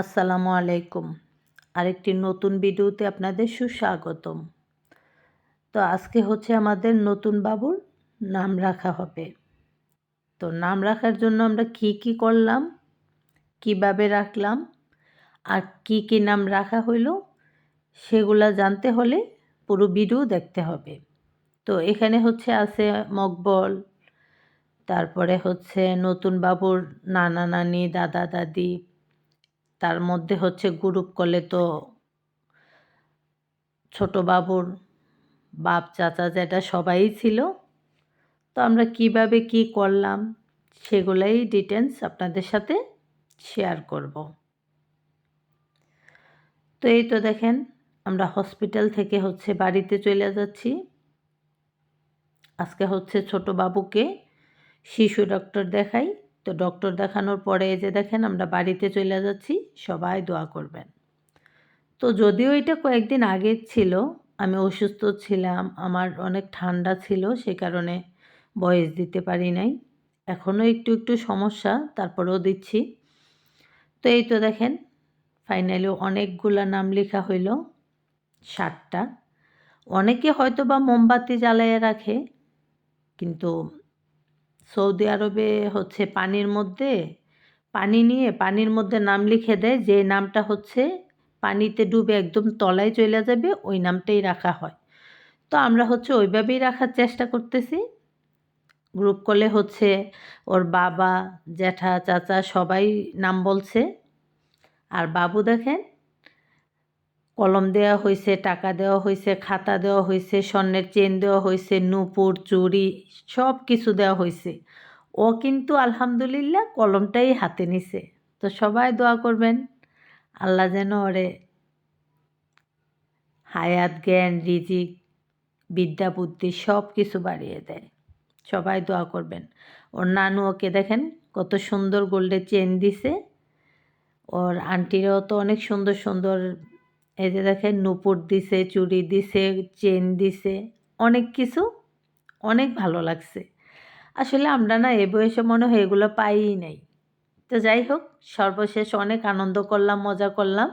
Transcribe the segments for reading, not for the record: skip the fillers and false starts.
আসসালামু আলাইকুম। আরেকটি নতুন ভিডিওতে আপনাদের সুস্বাগতম। তো আজকে হচ্ছে আমাদের নতুন বাবুর নাম রাখা হবে। তো নাম রাখার জন্য আমরা কি করলাম, কিভাবে রাখলাম আর কি নাম রাখা হইল সেগুলা জানতে হলে পুরো ভিডিও দেখতে হবে। তো এখানে হচ্ছে আছে মকবল, তারপরে হচ্ছে নতুন বাবুর নানা নানি, দাদা দাদি, তার মধ্যে হচ্ছে গ্রুপ করলে তো ছোট বাবুর বাপ, চাচা, জ্যাঠা সবাই ছিল। তো আমরা কিভাবে কি করলাম সেগুলাই ডিটেলস আপনাদের সাথে শেয়ার করব। তো এই তো দেখেন আমরা হসপিটাল থেকে হচ্ছে বাড়িতে চলে যাচ্ছি। আজকে হচ্ছে ছোট বাবুকে শিশু ডক্টর দেখাই। তো ডক্টর দেখানোর পরে এই যে দেখেন আমরা বাড়িতে চলে যাচ্ছি, সবাই দোয়া করবেন। তো যদিও এটা কয়েকদিন আগে ছিল, আমি অসুস্থ ছিলাম, আমার অনেক ঠান্ডা ছিল, সে কারণে ভয়েস দিতে পারি নাই। এখনও একটু সমস্যা, তারপরেও দিচ্ছি। তো এই তো দেখেন ফাইনালি অনেকগুলা নাম লেখা হইল, 7টা। অনেকে হয়তো বা মোমবাতি জ্বালাইয়া রাখে, কিন্তু সৌদি আরবে হচ্ছে পানি নিয়ে পানির মধ্যে নাম লিখে দেয়, যে নামটা হচ্ছে পানিতে ডুবে একদম তলায় চলে যাবে ওই নামটাই রাখা হয়। তো আমরা হচ্ছে ওইভাবেই রাখার চেষ্টা করতেছি। গ্রুপ কলে হচ্ছে ওর বাবা, জ্যাঠা, চাচা সবাই নাম বলছে। আর বাবু দেখেন কলম দেওয়া হয়েছে, টাকা দেওয়া হয়েছে, খাতা দেওয়া হয়েছে, স্বর্ণের চেন দেওয়া হয়েছে, নূপুর, চুড়ি সব কিছু দেওয়া হয়েছে। ও কিন্তু আলহামদুলিল্লাহ কলমটাই হাতে নিছে। তো সবাই দোয়া করবেন আল্লাহ যেন ওরে হায়াত, জ্ঞান, রিজিক, বিদ্যা, বুদ্ধি সব কিছু বাড়িয়ে দেয়। সবাই দোয়া করবেন। ওর নানু ওকে দেখেন কত সুন্দর গোল্ডের চেন দিছে। ওর আন্টিরাও তো অনেক সুন্দর এই যে দেখেন নূপুর দিছে, চুড়ি দিছে, চেন দিছে, অনেক কিছু, অনেক ভালো লাগছে। আসলে আমরা না এ বয়সে মনে হয় এগুলো পাইই নাই। তো যাই হোক, সর্বশেষ অনেক আনন্দ করলাম, মজা করলাম।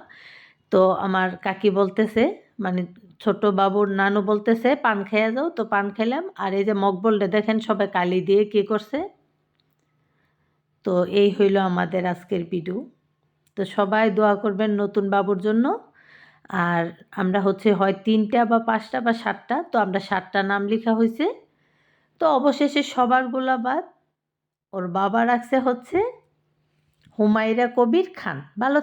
তো আমার কাকি বলতেছে, মানে ছোট বাবুর নানু বলতেছে পান খেয়ে যাও। তো পান খেলাম। আর এই যে মকবলটা দেখেন সবাই কালি দিয়ে কী করছে। তো এই হইল আমাদের আজকের ভিডিও। তো সবাই দোয়া করবেন নতুন বাবুর জন্য। আর আমরা হচ্ছে হয় 3টা বা 5টা বা 7টা, তো আমরা 7টা নাম লেখা হয়েছে। তো অবশেষে সবারগুলা বাদ ওর বাবা রাখছে হচ্ছে হুমায়রা কবির খান। ভালো